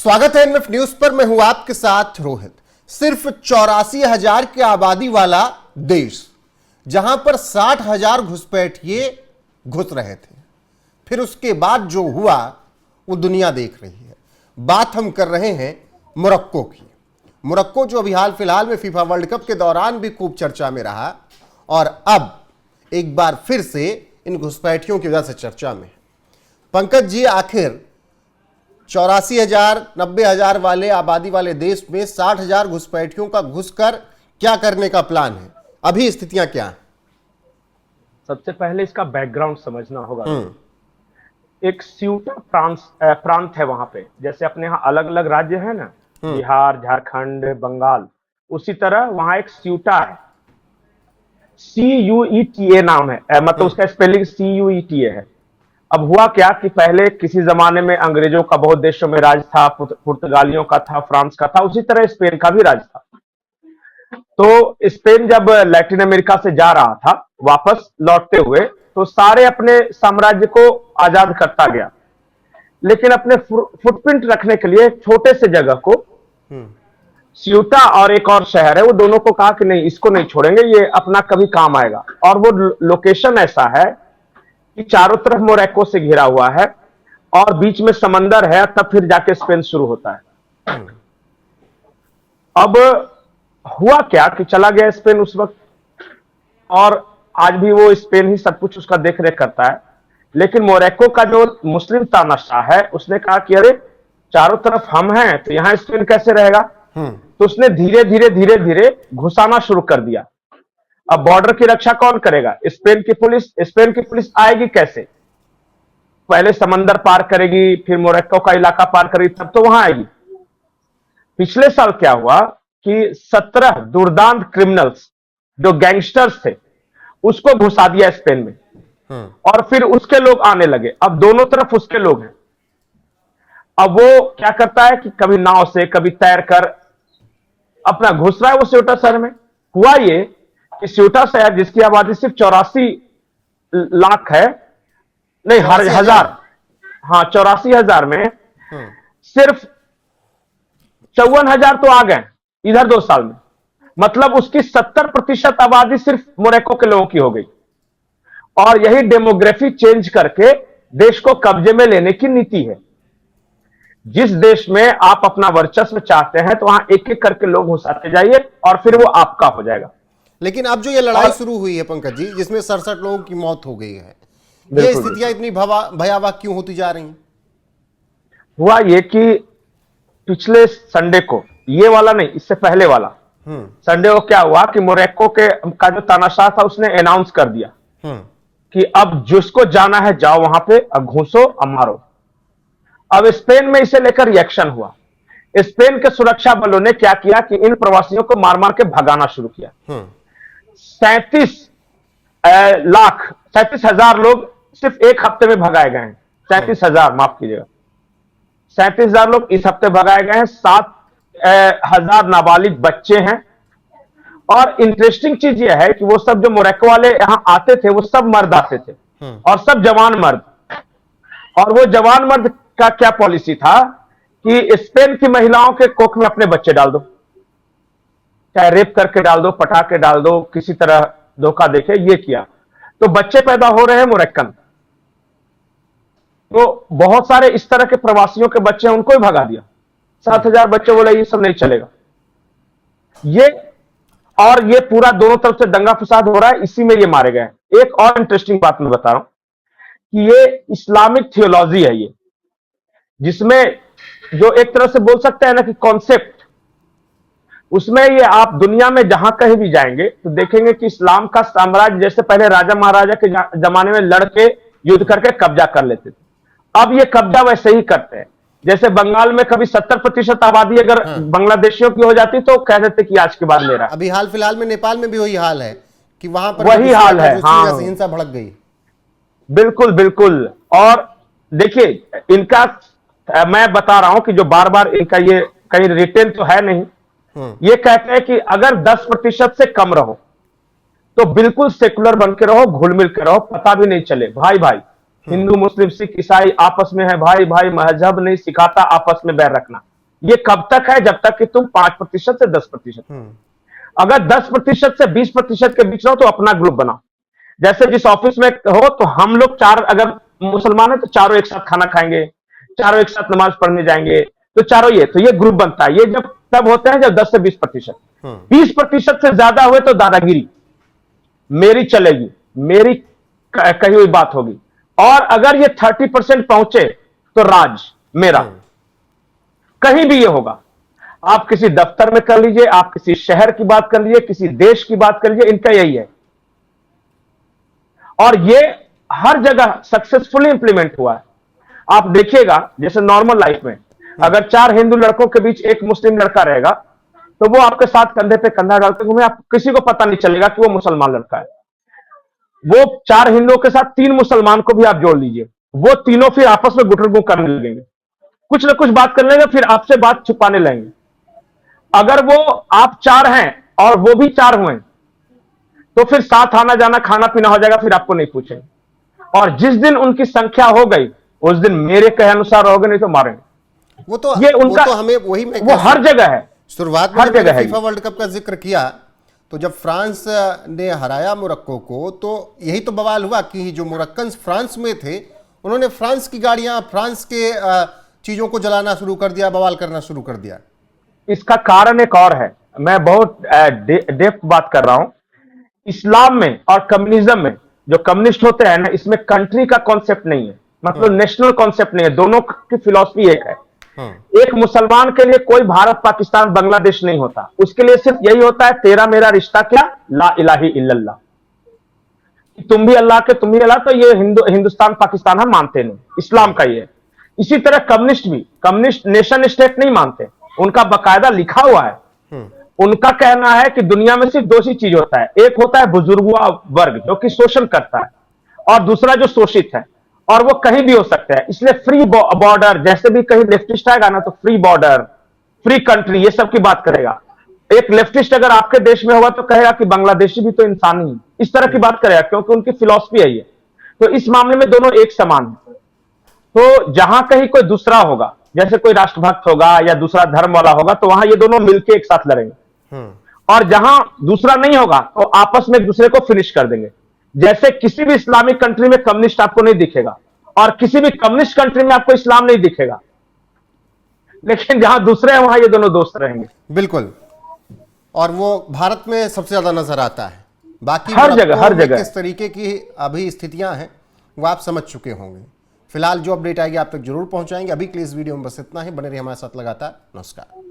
स्वागत है NF news पर। मैं हूं आपके साथ रोहित। सिर्फ 84,000 की आबादी वाला देश, जहां पर 60,000 घुसपैठिए घुस रहे थे, फिर उसके बाद जो हुआ वो दुनिया देख रही है। बात हम कर रहे हैं मोरक्को की। मोरक्को जो अभी हाल फिलहाल में फीफा वर्ल्ड कप के दौरान भी खूब चर्चा में रहा और अब एक बार फिर से इन घुसपैठियों की वजह से चर्चा में है। पंकज जी, आखिर 84,000 90,000 वाले आबादी वाले देश में 60,000 घुसपैठियों का घुसकर क्या करने का प्लान है? अभी स्थितियां क्या हैं? सबसे पहले इसका बैकग्राउंड समझना होगा। एक स्यूटा प्रांत है वहां पे, जैसे अपने यहाँ अलग अलग राज्य है ना, बिहार, झारखंड, बंगाल, उसी तरह वहां एक स्यूटा है। CUETA नाम है, मतलब उसका स्पेलिंग CUETA है। अब हुआ क्या कि पहले किसी जमाने में अंग्रेजों का बहुत देशों में राज था, पुर्तगालियों का था, फ्रांस का था, उसी तरह स्पेन का भी राज था। तो स्पेन जब लैटिन अमेरिका से जा रहा था वापस लौटते हुए, तो सारे अपने साम्राज्य को आजाद करता गया, लेकिन अपने फुटप्रिंट रखने के लिए छोटे से जगह को, स्यूटा और एक और शहर है, वो दोनों को कहा कि नहीं, इसको नहीं छोड़ेंगे, ये अपना कभी काम आएगा। और वो लोकेशन ऐसा है कि चारों तरफ मोरक्को से घिरा हुआ है और बीच में समंदर है, तब फिर जाके स्पेन शुरू होता है। अब हुआ क्या कि चला गया स्पेन उस वक्त, और आज भी वो स्पेन ही सब कुछ उसका देख रेख करता है। लेकिन मोरक्को का जो मुस्लिम तानाशाह है, उसने कहा कि अरे चारों तरफ हम हैं, तो यहां स्पेन कैसे रहेगा। तो उसने धीरे धीरे धीरे धीरे घुसाना शुरू कर दिया। अब बॉर्डर की रक्षा कौन करेगा? स्पेन की पुलिस आएगी कैसे? पहले समंदर पार करेगी, फिर मोरक्को का इलाका पार करेगी, तब तो वहां आएगी। पिछले साल क्या हुआ कि 17 दुर्दांत क्रिमिनल्स, जो गैंगस्टर्स थे, उसको घुसा दिया स्पेन में। और फिर उसके लोग आने लगे। अब दोनों तरफ उसके लोग हैं। अब वो क्या करता है कि कभी नाव से, कभी तैर कर अपना घुस रहा है वो स्यूटा शहर में। हुआ ये कि स्यूटा शहर, जिसकी आबादी सिर्फ 84 लाख है, नहीं, हजार, हाँ, 84,000 में सिर्फ 54,000 तो आ गए इधर 2 साल में। मतलब उसकी 70% आबादी सिर्फ मोरक्को के लोगों की हो गई। और यही डेमोग्राफी चेंज करके देश को कब्जे में लेने की नीति है। जिस देश में आप अपना वर्चस्व चाहते हैं, तो वहां एक एक करके लोग घुसाते जाइए और फिर वो आपका हो जाएगा। लेकिन अब जो ये लड़ाई शुरू हुई है पंकज जी, जिसमें 67 लोगों की मौत हो गई है, ये स्थितियां इतनी भयावह क्यों होती जा रही हैं? हुआ ये कि पिछले संडे को, ये वाला नहीं, इससे पहले वाला संडे को क्या हुआ कि मोरक्को का जो तानाशाह था, उसने अनाउंस कर दिया कि अब जिसको जाना है जाओ वहां पे, अब घुसो, अब मारो। अब स्पेन में इसे लेकर रिएक्शन हुआ। स्पेन के सुरक्षा बलों ने क्या किया कि इन प्रवासियों को मार मार के भगाना शुरू किया। 37,000 लोग सिर्फ एक हफ्ते में भगाए गए हैं। 37,000, माफ कीजिएगा, 37,000 लोग इस हफ्ते भगाए गए हैं। 7,000 नाबालिग बच्चे हैं। और इंटरेस्टिंग चीज यह है कि वो सब जो मोरक्को वाले यहां आते थे, वो सब मर्द आते थे, और सब जवान मर्द। और वो जवान मर्द का क्या पॉलिसी था कि स्पेन की महिलाओं के कोख में अपने बच्चे डाल दो, चाहे रेप करके डाल दो, पटा के डाल दो, किसी तरह धोखा देके, ये किया। तो बच्चे पैदा हो रहे हैं मोरक्कन। तो बहुत सारे इस तरह के प्रवासियों के बच्चे हैं, उनको ही भगा दिया। 7,000 बच्चे, बोले ये सब नहीं चलेगा। ये पूरा दोनों तरफ से दंगा फसाद हो रहा है, इसी में ये मारे गए। एक और इंटरेस्टिंग बात मैं बता रहा हूं कि ये इस्लामिक थियोलॉजी है, ये जिसमें जो एक तरह से बोल सकते हैं ना कि कॉन्सेप्ट, उसमें ये आप दुनिया में जहां कहीं भी जाएंगे तो देखेंगे कि इस्लाम का साम्राज्य, जैसे पहले राजा महाराजा के जमाने में लड़के युद्ध करके कब्जा कर लेते थे, अब ये कब्जा वैसे ही करते हैं। जैसे बंगाल में कभी 70% आबादी अगर बांग्लादेशियों की हो जाती तो कह देते कि आज के बाद मेरा। अभी हाल फिलहाल में नेपाल में भी वही हाल है कि वहां पर वही हाल है, हाँ, हिंसा भड़क गई। बिल्कुल बिल्कुल। और देखिए, इनका मैं बता रहा हूं कि जो बार बार इनका ये कहीं रिटेन तो है नहीं, ये कहते हैं कि अगर 10% से कम रहो तो बिल्कुल सेकुलर बन के रहो, घुल मिल के रहो, पता भी नहीं चले। भाई भाई, हिंदू मुस्लिम सिख ईसाई आपस में है, भाई भाई, मजहब नहीं सिखाता आपस में बैर रखना। ये कब तक है? जब तक कि तुम 5% से 10%, अगर 10% से 20% के बीच रहो तो अपना ग्रुप बनाओ। जैसे जिस ऑफिस में हो तो हम लोग 4 अगर मुसलमान है तो चारों एक साथ खाना खाएंगे, चारों एक साथ नमाज पढ़ने जाएंगे, तो चारों तो ये ग्रुप बनता है। ये जब तब होते हैं जब 10 से 20%, 20% से ज्यादा हुए तो दादागिरी, मेरी चलेगी, मेरी कही हुई बात होगी। और अगर ये 30% पहुंचे तो राज मेरा, कहीं भी ये होगा। आप किसी दफ्तर में कर लीजिए, आप किसी शहर की बात कर लीजिए, किसी देश की बात कर लीजिए, इनका यही है। और ये हर जगह सक्सेसफुली इंप्लीमेंट हुआ है। आप देखिएगा जैसे नॉर्मल लाइफ में अगर 4 हिंदू लड़कों के बीच एक मुस्लिम लड़का रहेगा तो वो आपके साथ कंधे पे कंधा डालते घूमे, आप किसी को पता नहीं चलेगा कि वो मुसलमान लड़का है। वो 4 हिंदुओं के साथ 3 मुसलमान को भी आप जोड़ लीजिए, वो तीनों फिर आपस में गुटरगू करने लगेंगे, कुछ ना कुछ बात करने लगेंगे, फिर आपसे बात छुपाने लगेंगे। अगर वो आप 4 हैं और वो भी 4 हुए तो फिर साथ आना जाना खाना पीना हो जाएगा, फिर आपको नहीं पूछेंगे। और जिस दिन उनकी संख्या हो गई उस दिन मेरे कहे अनुसार रहोगे, नहीं तो मारेंगे। ये उनका, वो तो हमें वही में वो हर जगह है। शुरुआत में जब फीफा वर्ल्ड कप का जिक्र किया तो जब फ्रांस ने हराया मोरक्को को तो यही तो बवाल हुआ कि जो मोरक्कन फ्रांस में थे उन्होंने फ्रांस की गाड़ियां, फ्रांस के चीजों को जलाना शुरू कर दिया, बवाल करना शुरू कर दिया। इसका कारण एक और है, मैं बहुत डेप्थ बात कर रहा हूं। इस्लाम में और कम्युनिज्म में जो कम्युनिस्ट होते हैं ना, इसमें कंट्री का कॉन्सेप्ट नहीं है, मतलब नेशनल कॉन्सेप्ट नहीं है, दोनों की फिलॉसफी एक है। एक मुसलमान के लिए कोई भारत पाकिस्तान बांग्लादेश नहीं होता, उसके लिए सिर्फ यही होता है तेरा मेरा रिश्ता क्या, ला इलाही इल्लल्लाह, तुम भी अल्लाह के तुम भी अल्लाह। तो ये हिंदुस्तान पाकिस्तान हम मानते नहीं, इस्लाम का ये है। इसी तरह कम्युनिस्ट भी, कम्युनिस्ट नेशन स्टेट नहीं मानते, उनका बकायदा लिखा हुआ है। उनका कहना है कि दुनिया में सिर्फ 2 ही चीज होता है, एक होता है बुजुर्गुआ वर्ग जो कि शोषण करता है, और दूसरा जो शोषित है, और वो कहीं भी हो सकता है। इसलिए फ्री बॉर्डर, जैसे भी कहीं लेफ्टिस्ट आएगा ना तो फ्री बॉर्डर, फ्री कंट्री, ये सब की बात करेगा। एक लेफ्टिस्ट अगर आपके देश में होगा तो कहेगा कि बांग्लादेशी भी तो इंसान ही, इस तरह की बात करेगा, क्योंकि उनकी फिलॉसफी है ये। तो इस मामले में दोनों एक समान है। तो जहां कहीं कोई दूसरा होगा, जैसे कोई राष्ट्रभक्त होगा या दूसरा धर्म वाला होगा, तो वहां ये दोनों मिलकर एक साथ लड़ेंगे। और जहां दूसरा नहीं होगा तो आपस में एक दूसरे को फिनिश कर देंगे। जैसे किसी भी इस्लामिक कंट्री में कम्युनिस्ट आपको नहीं दिखेगा और किसी भी कम्युनिस्ट कंट्री में आपको इस्लाम नहीं दिखेगा, लेकिन जहां दूसरे हैं वहां ये दोनों दोस्त रहेंगे। बिल्कुल, और वो भारत में सबसे ज्यादा नजर आता है। बाकी हर जगह किस तरीके की अभी स्थितियां हैं वो आप समझ चुके होंगे। फिलहाल जो अपडेट आएगी आप तक जरूर पहुंचाएंगे। अभी के लिए इस वीडियो में बस इतना ही। बने रहिए हमारे साथ लगातार। नमस्कार।